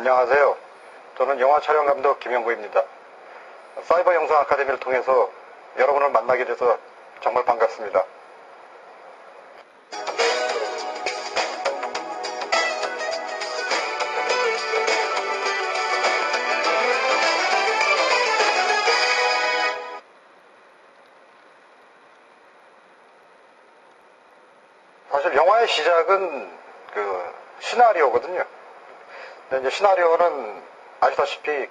안녕하세요. 저는 영화 촬영 감독 김영구입니다. 사이버 영상 아카데미를 통해서 여러분을 만나게 돼서 정말 반갑습니다. 사실 영화의 시작은 시나리오거든요. 근데 이제 시나리오는 아시다시피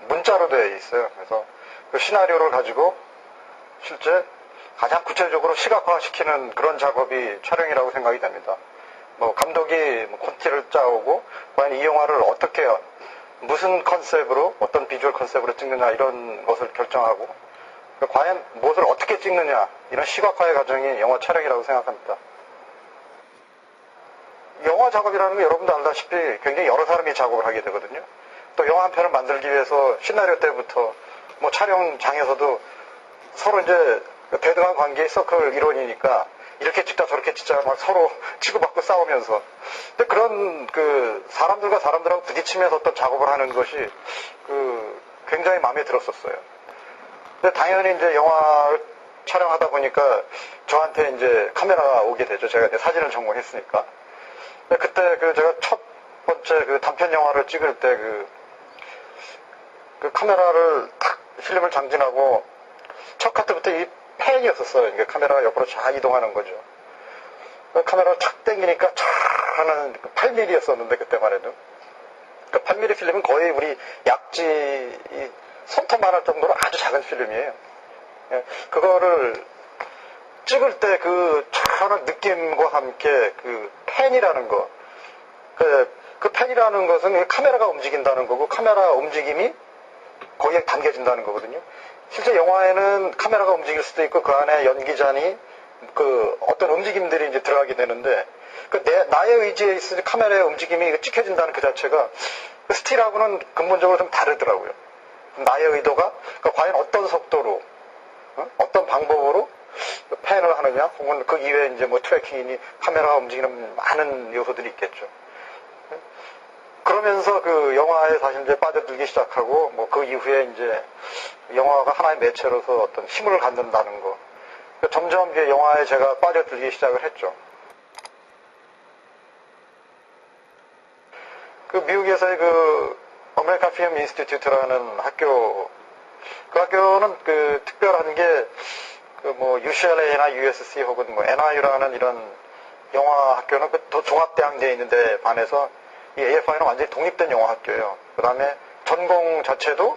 문자로 되어 있어요. 그래서 그 시나리오를 가지고 실제 가장 구체적으로 시각화시키는 그런 작업이 촬영이라고 생각이 됩니다. 감독이 콘티를 짜오고 과연 이 영화를 어떻게 무슨 컨셉으로 어떤 비주얼 컨셉으로 찍느냐 이런 것을 결정하고 과연 무엇을 어떻게 찍느냐 이런 시각화의 과정이 영화 촬영이라고 생각합니다. 영화 작업이라는 게 여러분도 알다시피 굉장히 여러 사람이 작업을 하게 되거든요. 또 영화 한 편을 만들기 위해서 시나리오 때부터 촬영장에서도 서로 이제 대등한 관계의 서클 이론이니까 이렇게 찍자 저렇게 찍자 막 서로 치고받고 싸우면서 근데 그런 사람들과 사람들하고 부딪히면서 어떤 작업을 하는 것이 굉장히 마음에 들었었어요. 근데 당연히 이제 영화를 촬영하다 보니까 저한테 이제 카메라가 오게 되죠. 제가 이제 사진을 전공했으니까. 그때 제가 첫 번째 단편 영화를 찍을 때 카메라를 탁 필름을 장진하고 첫 카트부터 이 팬이었었어요. 이게 카메라가 옆으로 쫙 이동하는 거죠. 카메라를 탁 당기니까 쫙 하는 8mm였었는데 그때만 해도 8mm 필름은 거의 우리 약지 손톱만 할 정도로 아주 작은 필름이에요. 그거를 찍을 때 쫙 하는 느낌과 함께 팬이라는 거 그 팬이라는 것은 카메라가 움직인다는 거고 카메라 움직임이 거기에 담겨진다는 거거든요. 실제 영화에는 카메라가 움직일 수도 있고 그 안에 연기자니 어떤 움직임들이 이제 들어가게 되는데 나의 의지에 있을 카메라의 움직임이 찍혀진다는 그 자체가 스틸하고는 근본적으로 좀 다르더라고요. 나의 의도가 과연 어떤 속도로 어떤 방법으로 팬을 하느냐 혹은 그 이외에 이제 트래킹이니 카메라가 움직이는 많은 요소들이 있겠죠. 그러면서 영화에 사실 이제 빠져들기 시작하고 그 이후에 이제 영화가 하나의 매체로서 어떤 힘을 갖는다는 거. 점점 이제 영화에 제가 빠져들기 시작을 했죠. 미국에서의 아메리칸 필름 인스티튜트라는 학교, 그 학교는 특별한 게 UCLA나 USC 혹은 NIU라는 이런 영화 학교는 종합대학내에 있는데 반해서 이 AFI는 완전히 독립된 영화 학교예요. 그 다음에 전공 자체도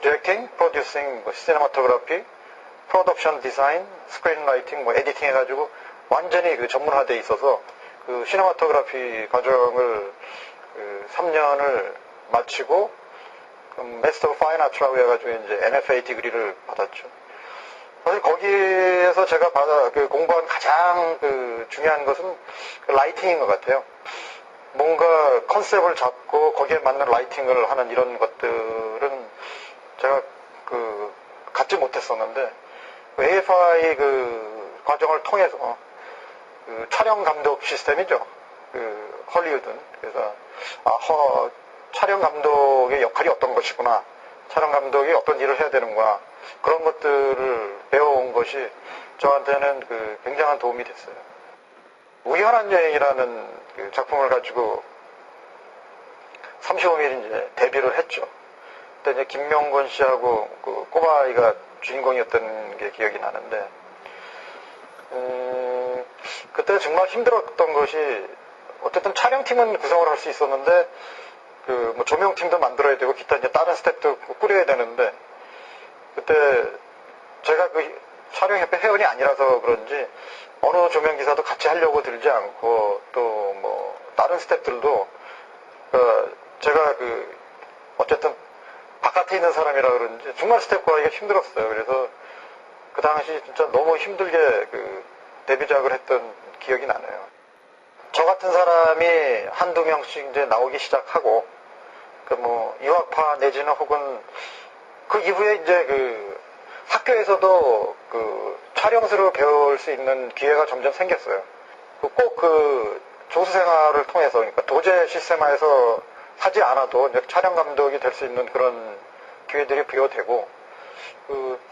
디렉팅, 프로듀싱, 시네마토그래피, 프로덕션 디자인, 스크린라이팅, 에디팅 해가지고 완전히 전문화되어 있어서 시네마토그래피 과정을 3년을 마치고 마스터 오브 파인 아트라고 해가지고 이제 MFA 디그리를 받았죠. 사실 거기에서 제가 공부한 가장 중요한 것은 라이팅인 것 같아요. 뭔가 컨셉을 잡고 거기에 맞는 라이팅을 하는 이런 것들은 제가 갖지 못했었는데 AFI 과정을 통해서 촬영 감독 시스템이죠. 헐리우드는 그래서 촬영 감독의 역할이 어떤 것이구나, 촬영 감독이 어떤 일을 해야 되는구나 그런 것들을 배워온 것이 저한테는 굉장한 도움이 됐어요. 우연한 여행이라는 작품을 가지고 35mm 이제 데뷔를 했죠. 그때 이제 김명건 씨하고 꼬마아이가 주인공이었던 게 기억이 나는데, 그때 정말 힘들었던 것이 어쨌든 촬영팀은 구성을 할 수 있었는데, 조명팀도 만들어야 되고 기타 이제 다른 스텝도 꾸려야 되는데, 그때 제가 촬영협회 회원이 아니라서 그런지 어느 조명기사도 같이 하려고 들지 않고 또 다른 스태프들도 제가 어쨌든 바깥에 있는 사람이라 그런지 정말 스태프 구하기가 힘들었어요. 그래서 그 당시 진짜 너무 힘들게 데뷔작을 했던 기억이 나네요. 저 같은 사람이 한두 명씩 이제 나오기 시작하고 유학파 내지는 혹은 그 이후에 이제 학교에서도 촬영술을 배울 수 있는 기회가 점점 생겼어요. 꼭 조수 생활을 통해서, 그러니까 도제 시스템화에서 하지 않아도 이제 촬영 감독이 될 수 있는 그런 기회들이 부여되고,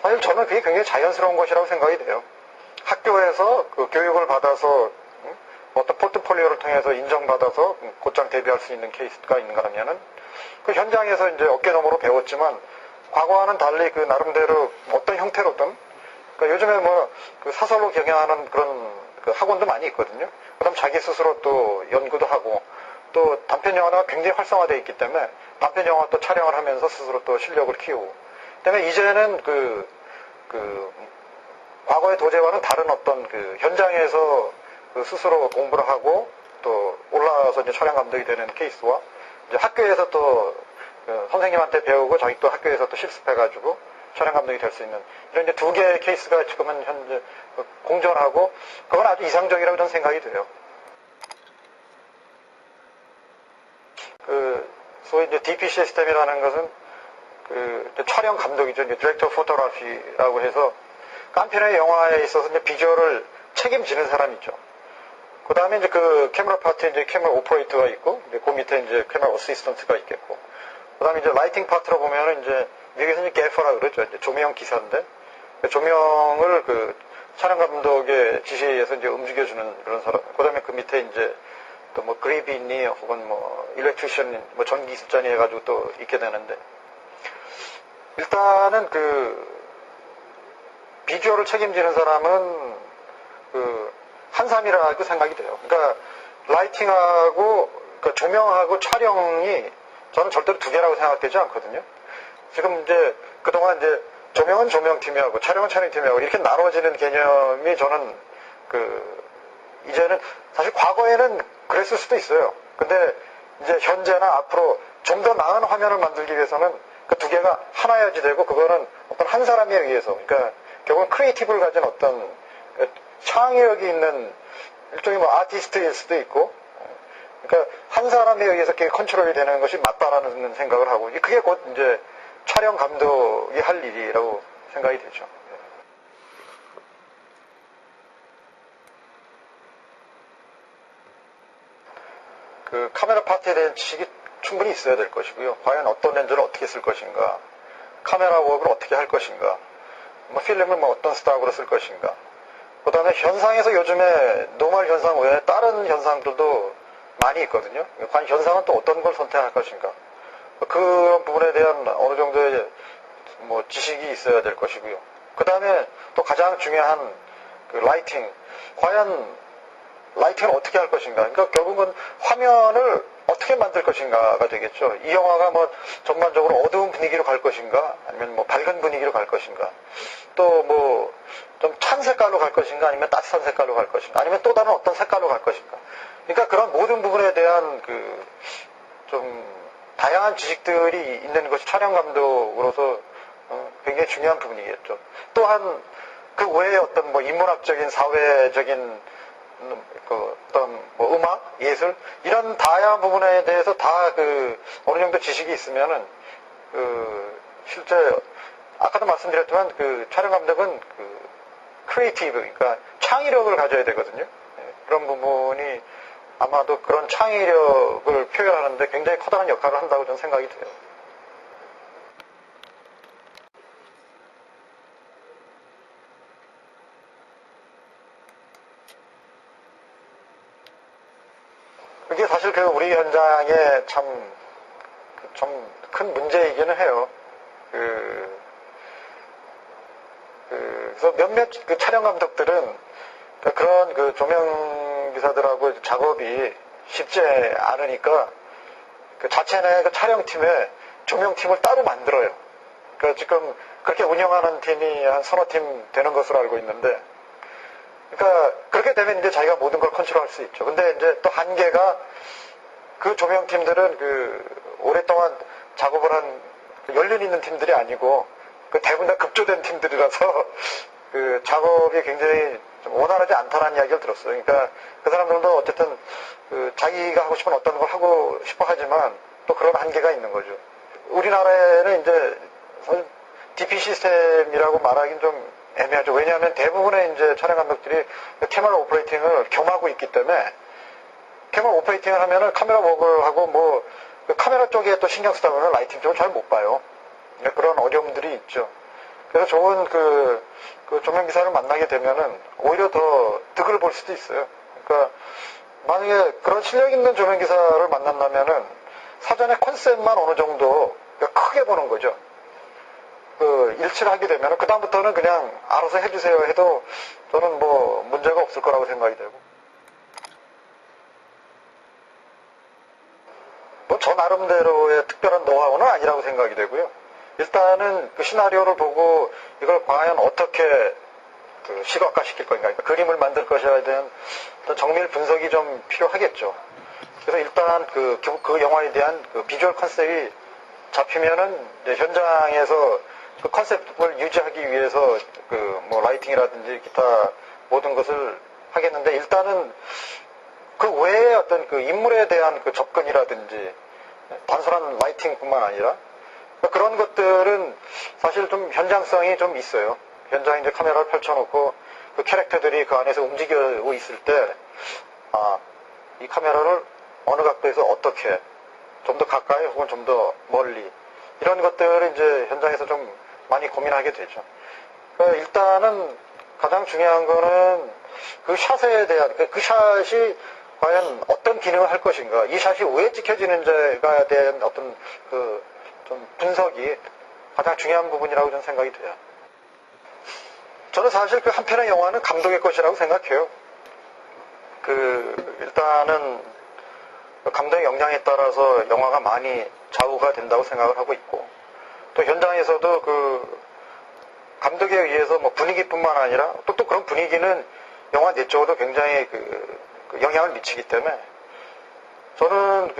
사실 저는 그게 굉장히 자연스러운 것이라고 생각이 돼요. 학교에서 그 교육을 받아서 어떤 포트폴리오를 통해서 인정받아서 곧장 데뷔할 수 있는 케이스가 있는가 하면은 그 현장에서 이제 어깨너머로 배웠지만 과거와는 달리 그 나름대로 어떤 형태로든, 그러니까 요즘에 뭐 그 사설로 경영하는 그런 그 학원도 많이 있거든요. 그다음 자기 스스로 또 연구도 하고, 또 단편 영화가 굉장히 활성화되어 있기 때문에 단편 영화 또 촬영을 하면서 스스로 또 실력을 키우고, 그다음에 이제는 과거의 도제와는 다른 어떤 그 현장에서 그 스스로 공부를 하고 또 올라와서 이제 촬영 감독이 되는 케이스와, 이제 학교에서 또 선생님한테 배우고 자기 또 학교에서 또 실습해가지고 촬영 감독이 될 수 있는 이런 이제 두 개의 케이스가 지금은 현재 공존하고, 그건 아주 이상적이라고 저는 생각이 돼요. 소위 이제 DP 시스템이라는 것은 촬영 감독이죠. 이제 디렉터 포토그래피라고 해서 깐편의 영화에 있어서 이제 비주얼을 책임지는 사람이죠. 그 다음에 이제 그 캐머라 파트에 이제 캐머라 오퍼레이터가 있고, 이제 그 밑에 이제 캐머라 어시스턴트가 있겠고, 그 다음에 이제 라이팅 파트로 보면은 이제 미국에서 이제 게퍼라 그러죠. 이제 조명 기사인데, 조명을 그 촬영 감독의 지시에 의해서 이제 움직여주는 그런 사람. 그 다음에 그 밑에 이제 또 뭐 그립이니 혹은 뭐 일렉트리션, 뭐 전기 기술자니 해가지고 또 있게 되는데, 일단은 비주얼을 책임지는 사람은 한삼이라고 생각이 돼요. 그러니까 라이팅하고 그러니까 조명하고 촬영이 저는 절대로 두 개라고 생각되지 않거든요. 지금 이제 그동안 이제 조명은 조명팀이하고 촬영은 촬영팀이하고 이렇게 나눠지는 개념이 저는 이제는 사실 과거에는 그랬을 수도 있어요. 근데 이제 현재나 앞으로 좀 더 나은 화면을 만들기 위해서는 그 두 개가 하나여야지 되고, 그거는 어떤 한 사람에 의해서, 그러니까 결국은 크리에이티브를 가진 어떤 창의력이 있는 일종의 뭐 아티스트일 수도 있고, 그러니까 한 사람에 의해서 그게 컨트롤이 되는 것이 맞다라는 생각을 하고, 그게 곧 이제 촬영 감독이 할 일이라고 생각이 되죠. 그 카메라 파트에 대한 지식이 충분히 있어야 될 것이고요. 과연 어떤 렌즈를 어떻게 쓸 것인가, 카메라 워크를 어떻게 할 것인가, 뭐 필름을 뭐 어떤 스타일로 쓸 것인가. 그 다음에 현상에서 요즘에 노멀 현상 외에 다른 현상들도 많이 있거든요. 과연 현상은 또 어떤 걸 선택할 것인가. 그런 부분에 대한 어느 정도의 뭐 지식이 있어야 될 것이고요. 그 다음에 또 가장 중요한 라이팅. 과연 라이팅을 어떻게 할 것인가. 그러니까 결국은 화면을 어떻게 만들 것인가가 되겠죠. 이 영화가 뭐 전반적으로 어두운 분위기로 갈 것인가, 아니면 뭐 밝은 분위기로 갈 것인가, 또 뭐 좀 찬 색깔로 갈 것인가, 아니면 따뜻한 색깔로 갈 것인가, 아니면 또 다른 어떤 색깔로 갈 것인가. 그러니까 그런 모든 부분에 대한 좀 다양한 지식들이 있는 것이 촬영 감독으로서 굉장히 중요한 부분이겠죠. 또한 그 외에 어떤 뭐 인문학적인, 사회적인 어떤 뭐 음악, 예술 이런 다양한 부분에 대해서 다 어느 정도 지식이 있으면은 실제 아까도 말씀드렸지만 촬영 감독은 크리에이티브, 그러니까 창의력을 가져야 되거든요. 그런 부분이 아마도 그런 창의력을 표현하는데 굉장히 커다란 역할을 한다고 저는 생각이 돼요. 그게 사실 우리 현장에 참 좀 큰 문제이기는 해요. 그래서 몇몇 촬영 감독들은 그런 조명 기사들하고 작업이 쉽지 않으니까 자체 내 촬영팀에 조명팀을 따로 만들어요. 지금 그렇게 운영하는 팀이 한 서너 팀 되는 것으로 알고 있는데, 그러니까 그렇게 되면 이제 자기가 모든 걸 컨트롤할 수 있죠. 근데 이제 또 한계가 그 조명팀들은 오랫동안 작업을 한 연륜 있는 팀들이 아니고 대부분 다 급조된 팀들이라서 작업이 굉장히 좀 원활하지 않다는 이야기를 들었어요. 그러니까 그 사람들도 어쨌든 자기가 하고 싶은 어떤 걸 하고 싶어 하지만 또 그런 한계가 있는 거죠. 우리나라에는 이제 DP 시스템이라고 말하기는 좀 애매하죠. 왜냐하면 대부분의 이제 촬영 감독들이 캐머라 오퍼레이팅을 겸하고 있기 때문에, 캐머라 오퍼레이팅을 하면은 카메라 워크를 하고 뭐 그 카메라 쪽에 또 신경 쓰다 보면 라이팅 쪽을 잘 못 봐요. 그런 어려움들이 있죠. 그래서 좋은 그 조명기사를 만나게 되면은 오히려 더 득을 볼 수도 있어요. 그러니까 만약에 그런 실력 있는 조명기사를 만난다면은 사전에 컨셉만 어느 정도 크게 보는 거죠. 그 일치를 하게 되면은 그다음부터는 그냥 알아서 해주세요 해도 저는 뭐 문제가 없을 거라고 생각이 되고. 뭐 저 나름대로의 특별한 노하우는 아니라고 생각이 되고요. 일단은 그 시나리오를 보고 이걸 과연 어떻게 그 시각화 시킬 건가, 그러니까 그림을 만들 것이야 대한 정밀 분석이 좀 필요하겠죠. 그래서 일단 그 영화에 대한 그 비주얼 컨셉이 잡히면은 이제 현장에서 그 컨셉을 유지하기 위해서 그 뭐 라이팅이라든지 기타 모든 것을 하겠는데, 일단은 그 외에 어떤 그 인물에 대한 그 접근이라든지 단순한 라이팅뿐만 아니라 그런 것들은 사실 좀 현장성이 좀 있어요. 현장에 이제 카메라를 펼쳐놓고 그 캐릭터들이 그 안에서 움직이고 있을 때, 이 카메라를 어느 각도에서 어떻게, 좀 더 가까이 혹은 좀 더 멀리, 이런 것들을 이제 현장에서 좀 많이 고민하게 되죠. 그러니까 일단은 가장 중요한 거는 그 샷에 대한, 그 샷이 과연 어떤 기능을 할 것인가, 이 샷이 왜 찍혀지는지에 대한 어떤 그 좀 분석이 가장 중요한 부분이라고 저는 생각이 돼요. 저는 사실 그 한 편의 영화는 감독의 것이라고 생각해요. 일단은 감독의 역량에 따라서 영화가 많이 좌우가 된다고 생각을 하고 있고, 또 현장에서도 그 감독에 의해서 뭐 분위기뿐만 아니라 또 그런 분위기는 영화 내적으로도 굉장히 그 영향을 미치기 때문에 저는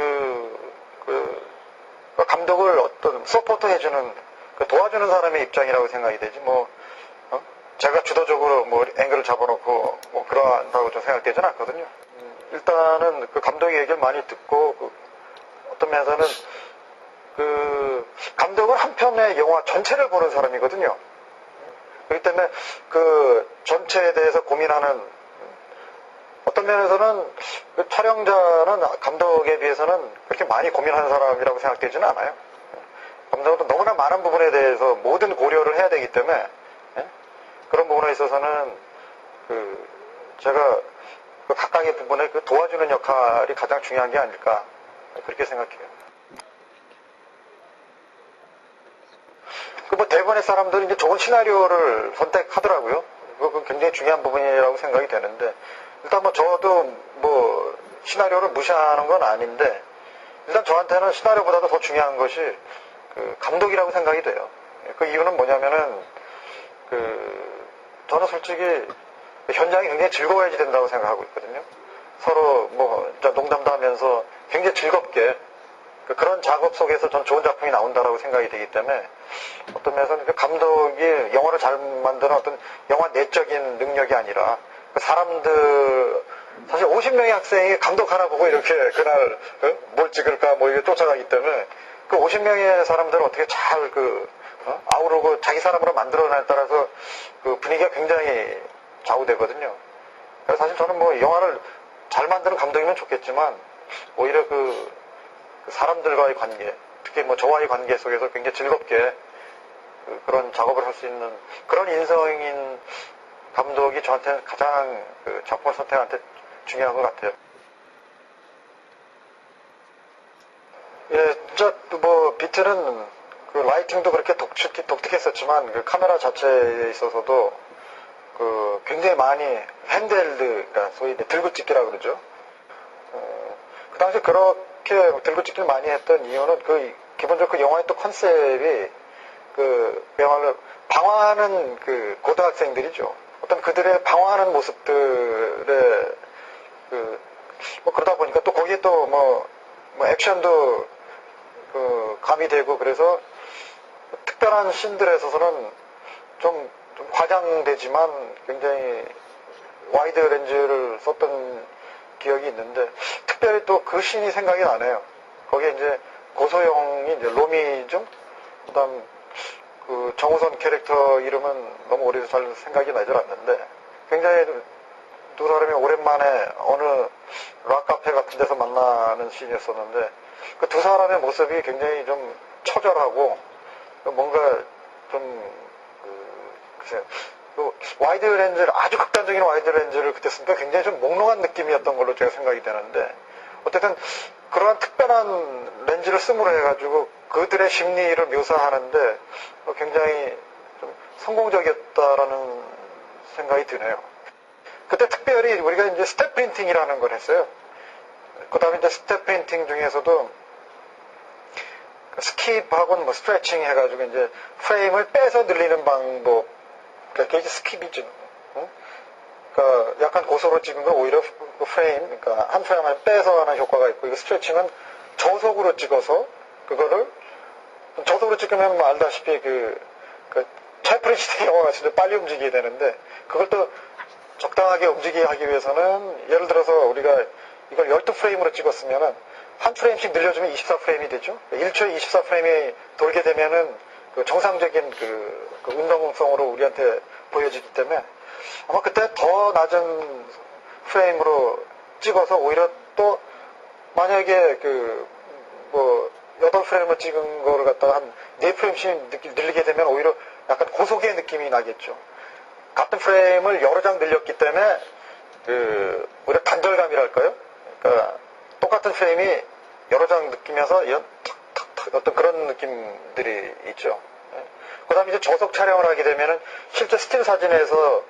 감독을 어떤 서포터 해주는, 도와주는 사람의 입장이라고 생각이 되지, 제가 주도적으로 뭐 앵글을 잡아놓고 뭐 그러한다고 좀 생각되지는 않거든요. 일단은 그 감독의 얘기를 많이 듣고, 어떤 면에서는 그 감독은 한 편의 영화 전체를 보는 사람이거든요. 그렇기 때문에 그 전체에 대해서 고민하는, 어떤 면에서는 그 촬영자는 감독에 비해서는 그렇게 많이 고민하는 사람이라고 생각되지는 않아요. 감독은 너무나 많은 부분에 대해서 모든 고려를 해야 되기 때문에, 그런 부분에 있어서는 제가 그 각각의 부분에 그 도와주는 역할이 가장 중요한 게 아닐까, 그렇게 생각해요. 뭐 대부분의 사람들이 이제 좋은 시나리오를 선택하더라고요. 그건 굉장히 중요한 부분이라고 생각이 되는데, 일단 뭐 저도 뭐 시나리오를 무시하는 건 아닌데, 일단 저한테는 시나리오보다도 더 중요한 것이 그 감독이라고 생각이 돼요. 그 이유는 뭐냐면은 저는 솔직히 현장이 굉장히 즐거워야지 된다고 생각하고 있거든요. 서로 뭐 농담도 하면서 굉장히 즐겁게 그런 작업 속에서 전 좋은 작품이 나온다라고 생각이 되기 때문에, 어떤 면에서는 그 감독이 영화를 잘 만드는 어떤 영화 내적인 능력이 아니라 그 사람들, 사실 50명의 학생이 감독 하나 보고 이렇게 그날 뭘 찍을까 뭐 이게 쫓아가기 때문에 그 50명의 사람들을 어떻게 잘 아우르고 자기 사람으로 만들어내에 따라서 그 분위기가 굉장히 좌우되거든요. 그래서 사실 저는 뭐 영화를 잘 만드는 감독이면 좋겠지만, 오히려 그 사람들과의 관계, 특히 뭐 저와의 관계 속에서 굉장히 즐겁게 그런 작업을 할 수 있는 그런 인성인 감독이 저한테는 가장 그 작품을 선택하는데 중요한 것 같아요. 예, 진짜 뭐 비트는 그 라이팅도 그렇게 독특했었지만 그 카메라 자체에 있어서도 그 굉장히 많이 핸들드, 그러니까 소위 들고 찍기라고 그러죠. 그 당시 그렇게 들고 찍기를 많이 했던 이유는 그 기본적으로 그 영화의 또 컨셉이 그야말로 방황하는 그 고등학생들이죠. 어떤 그들의 방황하는 모습들에 뭐 그러다 보니까 또 거기에 또 뭐 액션도 가미되고, 그래서 특별한 씬들에 있어서는 좀 과장되지만 굉장히 와이드 렌즈를 썼던 기억이 있는데, 특별히 또 그 씬이 생각이 나네요. 거기에 이제 고소영이 이제 로미죠. 그다음 그 정우성 캐릭터 이름은 너무 오래돼서 잘 생각이 나질 않는데, 굉장히 두 사람이 오랜만에 어느 락카페 같은 데서 만나는 씬이었었는데, 그 두 사람의 모습이 굉장히 좀 처절하고 뭔가 좀 글쎄요. 그 와이드 렌즈를 아주 극단적인 와이드 렌즈를 그때 쓰니까 굉장히 좀 몽롱한 느낌이었던 걸로 제가 생각이 되는데 어쨌든 그러한 특별한 렌즈를 쓰므로 해가지고 그들의 심리를 묘사하는데 굉장히 좀 성공적이었다라는 생각이 드네요. 그때 특별히 우리가 이제 스텝 프린팅이라는 걸 했어요. 그 다음에 이제 스텝 프린팅 중에서도 스킵하고는 뭐 스트레칭 해가지고 이제 프레임을 빼서 늘리는 방법. 그게 이제 스킵이죠. 응? 그러니까 약간 고속으로 찍은 건 오히려 그 프레임, 그러니까 한 프레임을 빼서 하는 효과가 있고, 이거 스트레칭은 저속으로 찍어서 그거를 저속으로 찍으면 뭐 알다시피 그 차이프리시트 영화가 진짜 빨리 움직이게 되는데 그걸 또 적당하게 움직이게 하기 위해서는 예를 들어서 우리가 이걸 12프레임으로 찍었으면은 한 프레임씩 늘려주면 24프레임이 되죠. 1초에 24프레임이 돌게 되면은 그 정상적인 그 운동성으로 우리한테 보여지기 때문에 아마 그때 더 낮은 프레임으로 찍어서 오히려 또 만약에 뭐 8프레임을 찍은 거를 갖다가 한 4프레임씩 늘리게 되면 오히려 약간 고속의 느낌이 나겠죠. 같은 프레임을 여러 장 늘렸기 때문에 오히려 단절감이랄까요? 그러니까 똑같은 프레임이 여러 장 느끼면서 이런 탁탁탁 어떤 그런 느낌들이 있죠. 그 다음에 이제 저속 촬영을 하게 되면은 실제 스틸 사진에서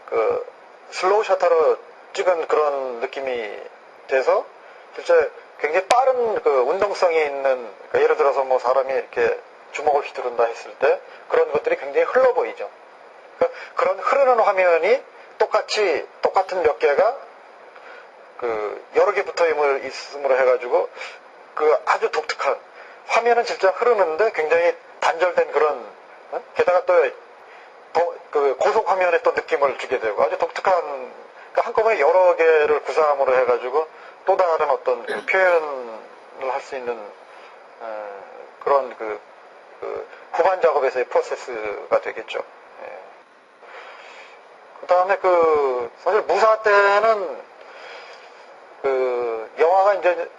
그 슬로우 셔터로 찍은 그런 느낌이 돼서 실제 굉장히 빠른 그 운동성이 있는 그러니까 예를 들어서 뭐 사람이 이렇게 주먹을 휘두른다 했을 때 그런 것들이 굉장히 흘러 보이죠. 그러니까 그런 흐르는 화면이 똑같은 몇 개가 여러 개 붙어 있음으로 해가지고 아주 독특한 화면은 진짜 흐르는데 굉장히 단절된 그런 게다가 또 고속 화면에 또 느낌을 주게 되고 아주 독특한 그러니까 한꺼번에 여러 개를 구상함으로 해가지고 또 다른 어떤 표현을 할 수 있는 그런 후반 작업에서의 프로세스가 되겠죠. 예. 그 다음에 사실 무사 때는 영화가 이제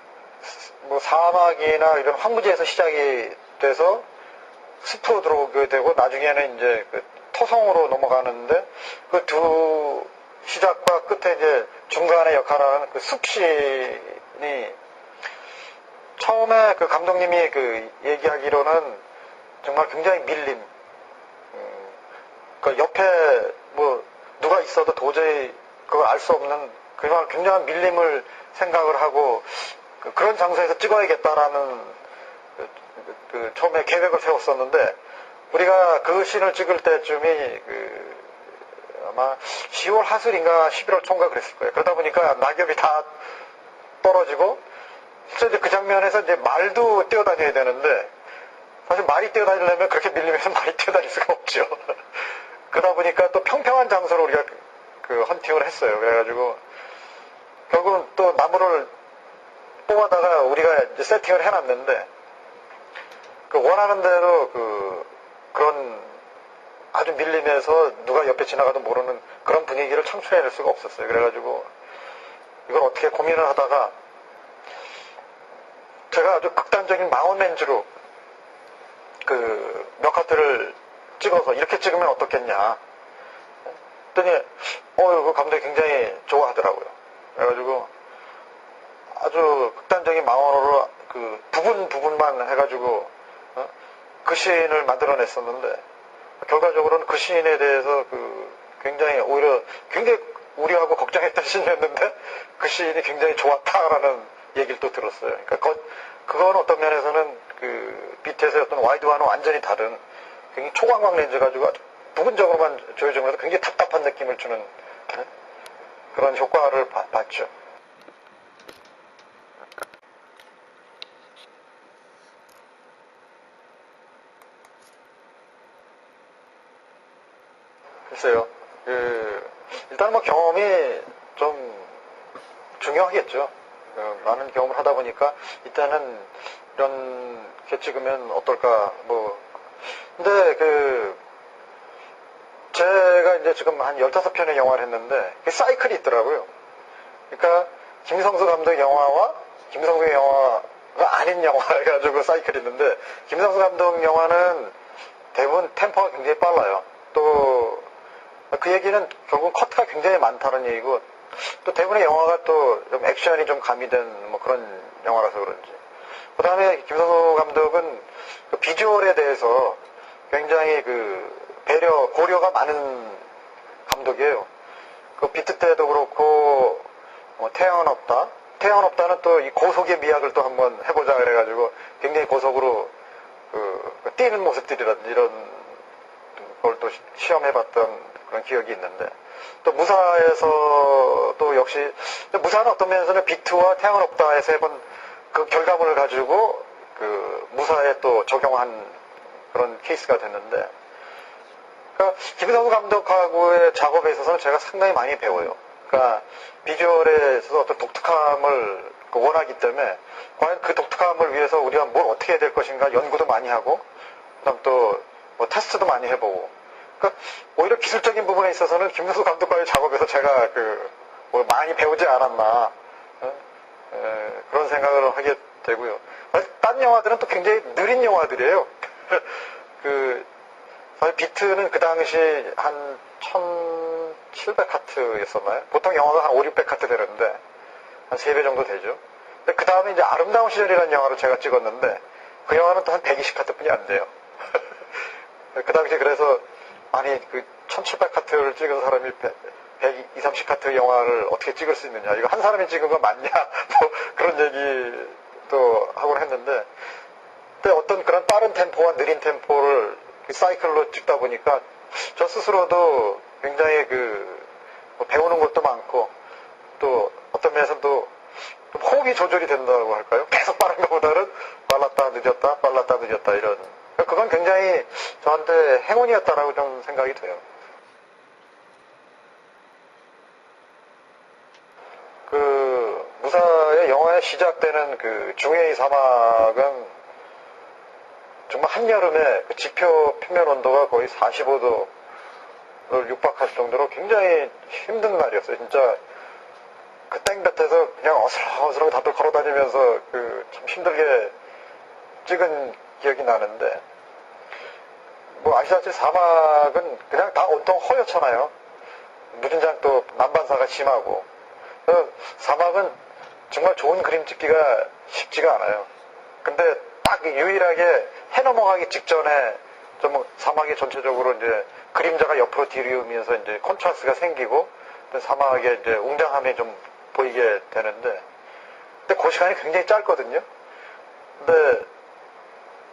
뭐 사막이나 이런 황무지에서 시작이 돼서 숲으로 들어오게 되고 나중에는 이제 토성으로 넘어가는데 그 두 시작과 끝에 이제 중간에 역할하는 숲신이 처음에 감독님이 얘기하기로는 정말 굉장히 밀림. 옆에 뭐 누가 있어도 도저히 그걸 알 수 없는 그냥 굉장한 밀림을 생각을 하고 그런 장소에서 찍어야겠다라는 처음에 계획을 세웠었는데 우리가 그 씬을 찍을 때쯤이 아마 10월 하슬인가 11월 초인가 그랬을 거예요. 그러다 보니까 낙엽이 다 떨어지고 실제 이제 그 장면에서 이제 말도 뛰어다녀야 되는데 사실 말이 뛰어다니려면 그렇게 밀리면서 말이 뛰어다닐 수가 없죠. 그러다 보니까 또 평평한 장소로 우리가 헌팅을 했어요. 그래가지고 결국은 또 나무를 뽑아다가 우리가 이제 세팅을 해놨는데 원하는 대로 그런 아주 밀림에서 누가 옆에 지나가도 모르는 그런 분위기를 창출해낼 수가 없었어요. 그래가지고 이걸 어떻게 고민을 하다가 제가 아주 극단적인 망원 렌즈로 몇 카트를 찍어서 이렇게 찍으면 어떻겠냐 했더니 그 감독이 굉장히 좋아하더라고요. 그래가지고 아주 극단적인 망원으로 부분만 해가지고 그 씬을 만들어냈었는데 결과적으로는 그 씬에 대해서 굉장히 오히려 굉장히 우려하고 걱정했던 씬이었는데 그 씬이 굉장히 좋았다라는 얘기를 또 들었어요. 그러니까 그건 어떤 면에서는 빛에서의 어떤 와이드와는 완전히 다른 굉장히 초광각 렌즈 가지고 아주 부분적으로만 조여주면서 굉장히 답답한 느낌을 주는 그런 효과를 봤죠. 글쎄요. 일단 뭐 경험이 좀 중요하겠죠. 많은 경험을 하다 보니까 이때는 이렇게 찍으면 어떨까 근데 제가 이제 지금 한 15편의 영화를 했는데 사이클이 있더라고요. 그러니까 김성수 감독 영화와 김성수의 영화 아닌 영화 해가지고 사이클이 있는데, 김상수 감독 영화는 대부분 템포가 굉장히 빨라요. 또 그 얘기는 결국 커트가 굉장히 많다는 얘기고, 또 대부분의 영화가 또 좀 액션이 좀 가미된 뭐 그런 영화라서 그런지. 그 다음에 김상수 감독은 그 비주얼에 대해서 굉장히 그 고려가 많은 감독이에요. 그 비트 때도 그렇고, 뭐 태양은 없다. 태양은 없다는 또 이 고속의 미학을 또 한번 해보자 그래가지고 굉장히 고속으로 뛰는 모습들이라든지 이런 걸 또 시험해봤던 그런 기억이 있는데, 또 무사에서도 역시, 무사는 어떤 면에서는 비트와 태양은 없다에서 해본 그 결과물을 가지고 그 무사에 또 적용한 그런 케이스가 됐는데, 그러니까 김상수 감독하고의 작업에 있어서는 제가 상당히 많이 배워요. 그러니까 비주얼에 있어서 어떤 독특함을 원하기 때문에 과연 그 독특함을 위해서 우리가 뭘 어떻게 해야 될 것인가 연구도 많이 하고, 그다음 또 뭐 테스트도 많이 해보고. 그러니까 오히려 기술적인 부분에 있어서는 김상수 감독과의 작업에서 제가 뭘 많이 배우지 않았나 그런 생각을 하게 되고요. 딴 영화들은 또 굉장히 느린 영화들이에요. 사실 비트는 그 당시 한 1700카트였었나요? 보통 영화가 한 5, 600카트 되는데 한 3배 정도 되죠. 근데 그 다음에 이제 아름다운 시절이라는 영화를 제가 찍었는데 그 영화는 또 한 120카트뿐이 안 돼요. 그 당시 그래서 아니 그 1700카트를 찍은 사람이 120, 30카트 영화를 어떻게 찍을 수 있느냐, 이거 한 사람이 찍은 건 맞냐, 뭐 그런 얘기도 하곤 했는데, 근데 어떤 그런 빠른 템포와 느린 템포를 사이클로 찍다 보니까 저 스스로도 굉장히 뭐 배우는 것도 많고, 또 어떤 면에서는 또 호흡이 조절이 된다고 할까요? 계속 빠른 것보다는 빨랐다 늦었다 빨랐다 늦었다 이런, 그건 굉장히 저한테 행운이었다라고 좀 생각이 돼요. 무사의 영화에 시작되는 그 중해의 사막은 정말 한여름에 그 지표 표면 온도가 거의 45도를 육박할 정도로 굉장히 힘든 날이었어요. 진짜 그 땡볕에서 그냥 어스렁어스렁 다들 걸어다니면서 참 힘들게 찍은 기억이 나는데, 뭐 아시다시피 사막은 그냥 다 온통 허옇잖아요. 무진장 또 난반사가 심하고. 사막은 정말 좋은 그림 찍기가 쉽지가 않아요. 근데 딱 유일하게 해 넘어가기 직전에 좀 사막이 전체적으로 이제 그림자가 옆으로 뒤리우면서 이제 콘트라스트가 생기고 사막의 이제 웅장함이 좀 보이게 되는데, 근데 그 시간이 굉장히 짧거든요. 근데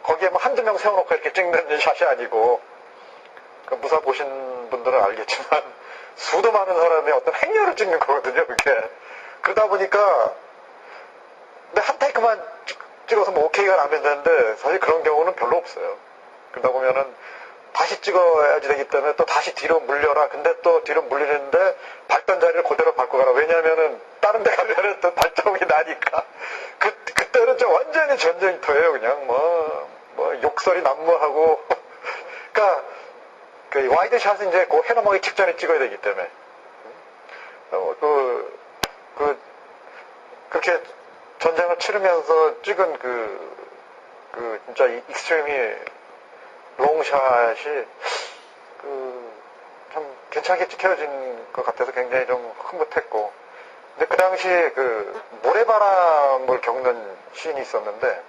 거기에 뭐 한두 명 세워놓고 이렇게 찍는 샷이 아니고, 무사 보신 분들은 알겠지만 수도 많은 사람의 어떤 행렬을 찍는 거거든요, 그게. 그러다 보니까 근데 한 테이크만 찍어서 뭐 오케이가 나면 되는데 사실 그런 경우는 별로 없어요. 그러다 보면은 다시 찍어야지 되기 때문에 또 다시 뒤로 물려라. 근데 또 뒤로 물리는데 밟던 자리를 그대로 밟고 가라. 왜냐면은 다른 데 가면은 또 발자국이 나니까. 그때는 좀 완전히 전쟁터예요. 그냥 뭐 욕설이 난무하고. 그러니까 그 와이드샷은 이제 그 해넘어가기 직전에 찍어야 되기 때문에. 그렇게 전쟁을 치르면서 찍은 진짜 익스트림이 롱샷이 참 괜찮게 찍혀진 것 같아서 굉장히 좀 흐뭇했고, 근데 그 당시에 모래바람을 겪는 시인이 있었는데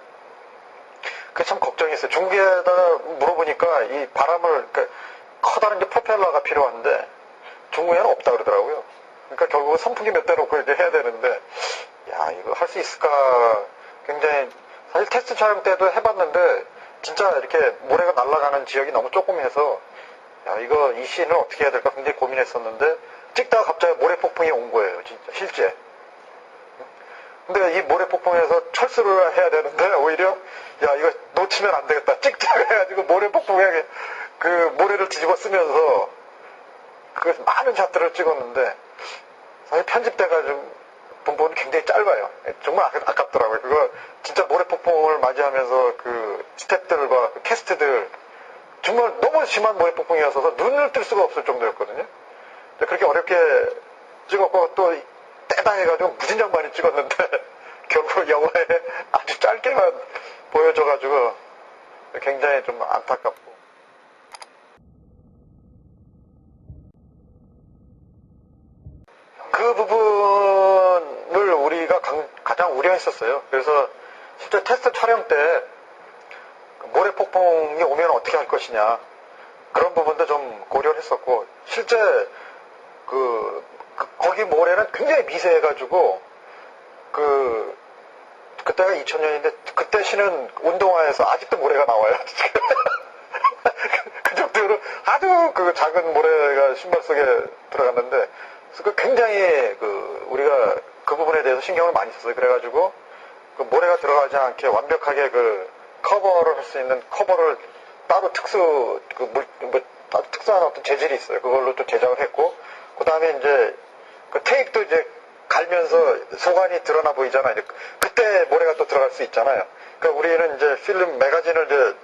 그게 참 걱정했어요. 중국에다가 물어보니까 이 바람을, 커다란 이제 프로펠러가 필요한데 중국에는 없다 그러더라고요. 그러니까 결국은 선풍기 몇 대 놓고 이제 해야 되는데, 야, 이거 할 수 있을까? 굉장히, 사실 테스트 촬영 때도 해봤는데, 진짜 이렇게 모래가 날아가는 지역이 너무 조금 해서, 야, 이 씬을 어떻게 해야 될까 굉장히 고민했었는데, 찍다가 갑자기 모래 폭풍이 온 거예요, 진짜, 실제. 근데 이 모래 폭풍에서 철수를 해야 되는데, 오히려, 야, 이거 놓치면 안 되겠다. 찍자 해가지고 모래 폭풍에 모래를 뒤집어 쓰면서, 많은 샷들을 찍었는데, 사실 편집돼가지고 본 부분은 굉장히 짧아요. 정말 아깝더라고요. 그거 진짜 모래폭풍을 맞이하면서 스태프들과 캐스트들 정말 너무 심한 모래폭풍이어서 눈을 뜰 수가 없을 정도였거든요. 그렇게 어렵게 찍었고 또 떼다 해가지고 무진장 많이 찍었는데 결국 영화에 아주 짧게만 보여줘가지고 굉장히 좀 안타깝고. 그 부분을 우리가 가장 우려했었어요. 그래서 실제 테스트 촬영 때 모래 폭풍이 오면 어떻게 할 것이냐, 그런 부분도 좀 고려를 했었고, 실제 거기 모래는 굉장히 미세해가지고 그때가 2000년인데 그때 신은 운동화에서 아직도 모래가 나와요. 그 정도로 아주 작은 모래가 신발 속에 들어갔는데, 그래서 굉장히 우리가 그 부분에 대해서 신경을 많이 썼어요. 그래가지고 그 모래가 들어가지 않게 완벽하게 커버를 할 수 있는 커버를 따로 특수한 어떤 재질이 있어요. 그걸로 또 제작을 했고, 그 다음에 이제 그 테이프도 이제 갈면서 소관이 드러나 보이잖아요. 그때 모래가 또 들어갈 수 있잖아요. 그러니까 우리는 이제 필름 매거진을 이제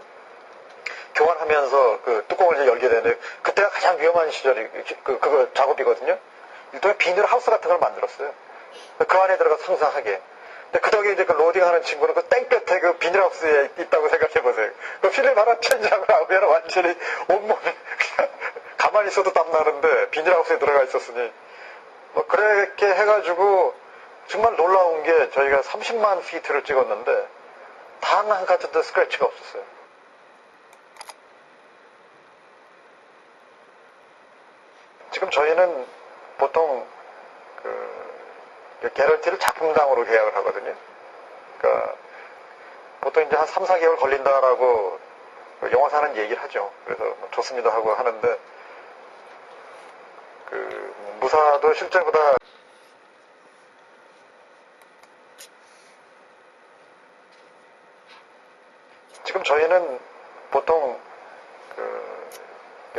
교환하면서 뚜껑을 이제 열게 되는데, 그때가 가장 위험한 시절이 그거 작업이거든요. 일종의 비닐 하우스 같은 걸 만들었어요. 그 안에 들어가서 상상하게. 근데 그 덕에 이제 로딩하는 친구는 땡볕에 비닐 하우스에 있다고 생각해 보세요. 필름 하나 체인지하고 나오면 완전히 온몸이 그냥 가만히 있어도 땀 나는데 비닐 하우스에 들어가 있었으니, 그렇게 해가지고 정말 놀라운 게, 저희가 30만 피트를 찍었는데 단 한 가지도 스크래치가 없었어요. 지금 저희는 보통 개런티를 작품당으로 계약을 하거든요. 그러니까 보통 이제 한 3, 4개월 걸린다라고 영화사는 얘기를 하죠. 그래서 좋습니다 하고 하는데, 무사도 실제보다 지금 저희는 보통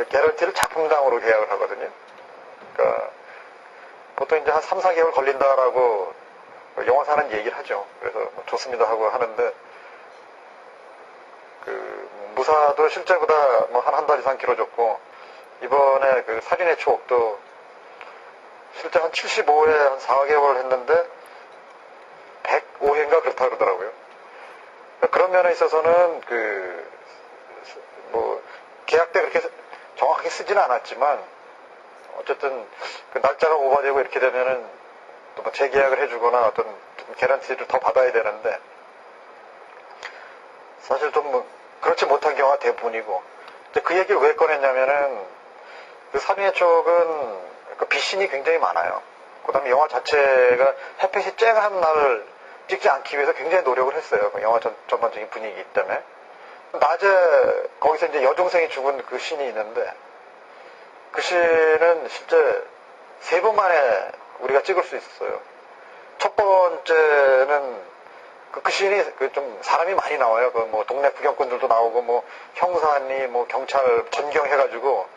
개런티를 작품당으로 계약을 하거든요. 그러니까 보통 이제 한 3, 4개월 걸린다라고 영화사는 얘기를 하죠. 그래서 좋습니다 하고 하는데, 무사도 실제보다 한 달 이상 길어졌고, 이번에 살인의 추억도 실제 한 75회 한 4개월 했는데 105회인가 그렇다 그러더라고요. 그런 면에 있어서는 계약 때 그렇게 정확하게 쓰지는 않았지만, 어쨌든 날짜가 오버되고 이렇게 되면은 또 재계약을 해주거나 어떤 개런티를 더 받아야 되는데, 사실 좀 그렇지 못한 경우가 대부분이고. 근데 그 얘기를 왜 꺼냈냐면은, 살인의 추억은 빛신이 굉장히 많아요. 그 다음에 영화 자체가 햇빛이 쨍한 날을 찍지 않기 위해서 굉장히 노력을 했어요. 영화 전반적인 분위기 때문에. 낮에 거기서 이제 여중생이 죽은 그 씬이 있는데, 그 씬은 실제 3번 만에 우리가 찍을 수 있었어요. 첫 번째는 그 씬이 좀 사람이 많이 나와요. 동네 구경꾼들도 나오고, 형사니, 경찰 전경해가지고,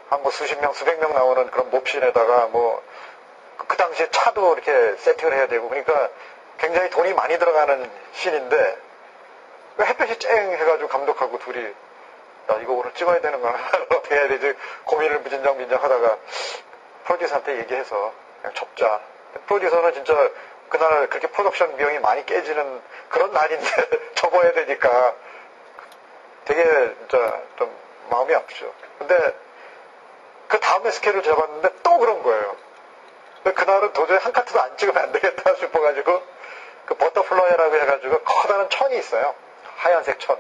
한 수십 명, 수백 명 나오는 그런 몹씬에다가, 그 당시에 차도 이렇게 세팅을 해야 되고, 그러니까 굉장히 돈이 많이 들어가는 씬인데, 햇볕이 쨍 해가지고 감독하고 둘이, 야, 이거 오늘 찍어야 되는 거야. 어떻게 해야 되지? 고민을 무진장 하다가 프로듀서한테 얘기해서 그냥 접자. 프로듀서는 진짜 그날 그렇게 프로덕션 비용이 많이 깨지는 그런 날인데 접어야 되니까 되게 진짜 좀 마음이 아프죠. 근데 그 다음에 스케일을 잡았는데 또 그런 거예요. 그날은 도저히 한 카트도 안 찍으면 안 되겠다 싶어가지고, 버터플라이라고 해가지고 커다란 천이 있어요. 하얀색 천.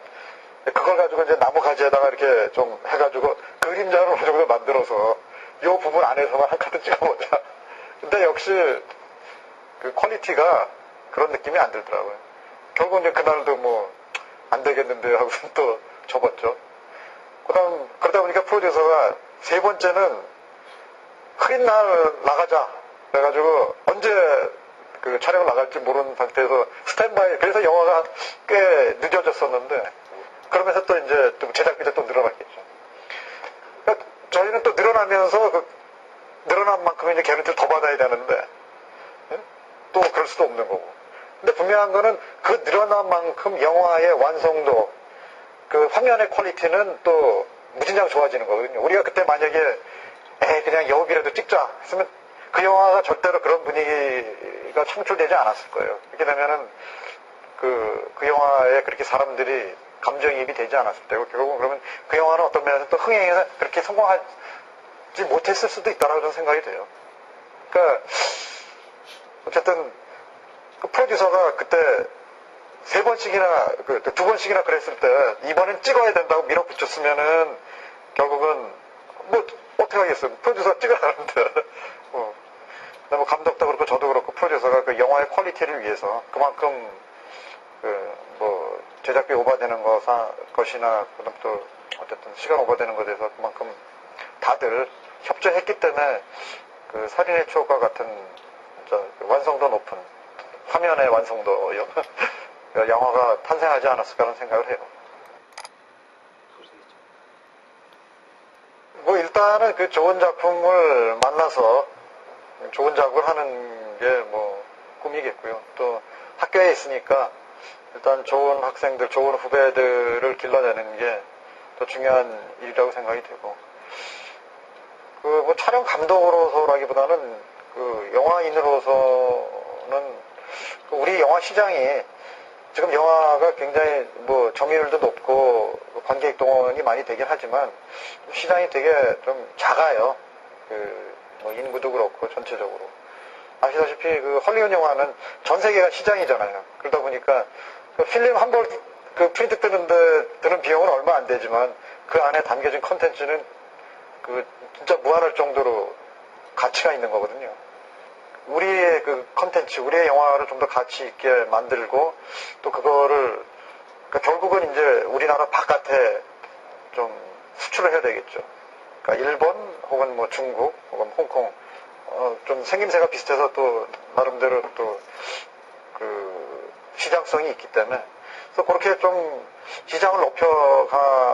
그걸 가지고 이제 나무 가지에다가 이렇게 좀 해가지고 그림자를 어느 정도 만들어서 요 부분 안에서만 한 카트 찍어보자. 근데 역시 퀄리티가 그런 느낌이 안 들더라고요. 결국 이제 그날도 안 되겠는데 하고 또 접었죠. 그러다 보니까 프로듀서가 3번째는 흐린 날 나가자. 그래가지고 언제 촬영을 나갈지 모르는 상태에서 스탠바이, 그래서 영화가 꽤 늦어졌었는데, 그러면서 또 이제 좀 제작비도 또 늘어났겠죠. 그러니까 저희는 또 늘어나면서 늘어난 만큼 이제 개런티를 더 받아야 되는데, 예? 또 그럴 수도 없는 거고. 근데 분명한 거는 그 늘어난 만큼 영화의 완성도, 화면의 퀄리티는 또 무진장 좋아지는 거거든요. 우리가 그때 만약에 그냥 여우비라도 찍자 했으면 그 영화가 절대로 그런 분위기가 창출되지 않았을 거예요. 그렇게 되면은 그 영화에 그렇게 사람들이 감정이입이 되지 않았을 테고, 결국은 그러면 그 영화는 어떤 면에서 또 흥행에서 그렇게 성공하지 못했을 수도 있다라고 저는 생각이 돼요. 그러니까 어쨌든 그 프로듀서가 그때 세 번씩이나 두 번씩이나 그랬을 때 이번엔 찍어야 된다고 밀어붙였으면은 결국은 뭐 어떻게 하겠어요? 프로듀서가 찍으라는데 뭐 감독도 그렇고 저도 그렇고 프로듀서가 그 영화의 퀄리티를 위해서 그만큼 뭐 제작비 오버되는 것이나 그다음 또 어쨌든 시간 오버되는 것에 대해서 그만큼 다들 협조했기 때문에 그 살인의 추억과 같은 진짜 완성도 높은 화면의 완성도요. 영화가 탄생하지 않았을까라는 생각을 해요. 뭐 일단은 그 좋은 작품을 만나서 좋은 작업을 하는 게 뭐 꿈이겠고요. 또 학교에 있으니까 일단 좋은 학생들, 좋은 후배들을 길러내는 게 더 중요한 일이라고 생각이 되고, 그 뭐 촬영 감독으로서라기보다는 그 영화인으로서는 우리 영화 시장이 지금 영화가 굉장히 뭐 점유율도 높고 관객 동원이 많이 되긴 하지만 시장이 되게 좀 작아요. 뭐 인구도 그렇고 전체적으로 아시다시피 그 헐리우드 영화는 전 세계가 시장이잖아요. 그러다 보니까 그 필름 한 벌 그 프린트 뜨는데 드는 비용은 얼마 안 되지만 그 안에 담겨진 컨텐츠는 그 진짜 무한할 정도로 가치가 있는 거거든요. 우리의 그 컨텐츠, 우리의 영화를 좀 더 가치 있게 만들고 또 그거를 그러니까 결국은 이제 우리나라 바깥에 좀 수출을 해야 되겠죠. 그러니까 일본 혹은 뭐 중국 혹은 홍콩 좀 생김새가 비슷해서 또 나름대로 또 그 시장성이 있기 때문에 그래서 그렇게 좀 시장을 높여가면서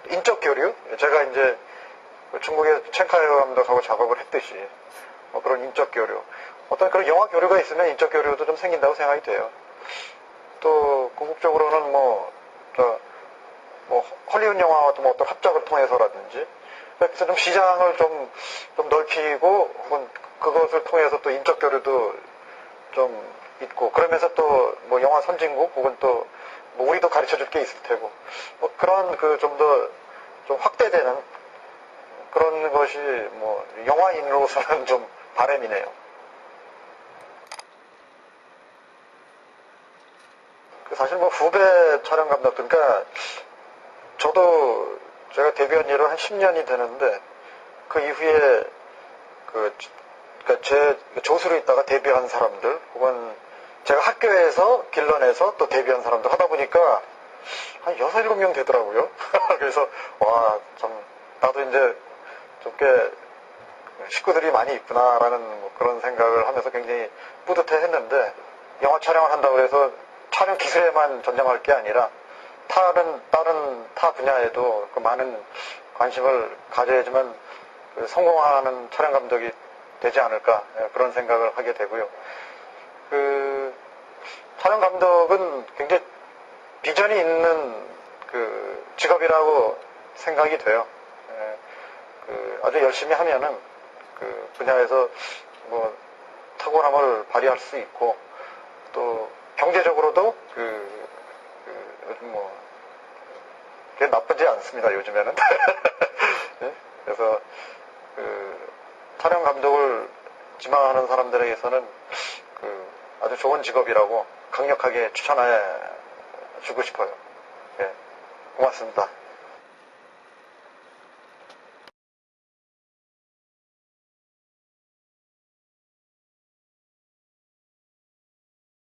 인적 교류, 제가 이제 중국의 첸카이어 감독하고 작업을 했듯이 뭐 그런 인적 교류, 어떤 그런 영화 교류가 있으면 인적 교류도 좀 생긴다고 생각이 돼요. 또 궁극적으로는 뭐 헐리우드 영화와 또 뭐 어떤 합작을 통해서라든지 그래서 좀 시장을 좀 넓히고 혹은 그것을 통해서 또 인적 교류도 좀 있고 그러면서 또 뭐 영화 선진국 혹은 또 뭐 우리도 가르쳐 줄 게 있을 테고 뭐 그런 그 좀 더 좀 확대되는 그런 것이 뭐 영화인으로서는 좀 바람이네요. 사실 뭐 후배 촬영 감독들, 그러니까 저도 제가 데뷔한 지로 한 10년이 되는데 그 이후에 그러니까 제 조수로 있다가 데뷔한 사람들 혹은 제가 학교에서 길러내서 또 데뷔한 사람들 하다 보니까 한 6, 7명 되더라고요. 그래서 와, 참 나도 이제 좀 꽤 식구들이 많이 있구나라는 뭐 그런 생각을 하면서 굉장히 뿌듯해 했는데 영화 촬영을 한다고 해서 촬영 기술에만 전념할 게 아니라 다른 타 분야에도 그 많은 관심을 가져야지만 그 성공하는 촬영 감독이 되지 않을까 그런 생각을 하게 되고요. 그 촬영 감독은 굉장히 비전이 있는 그 직업이라고 생각이 돼요. 아주 열심히 하면은 그 분야에서 뭐 탁월함을 발휘할 수 있고 또 경제적으로도 요즘 뭐 그게 나쁘지 않습니다. 요즘에는. 네? 그래서 그 촬영 감독을 지망하는 사람들에게서는 그 아주 좋은 직업이라고 강력하게 추천해 주고 싶어요. 네, 고맙습니다.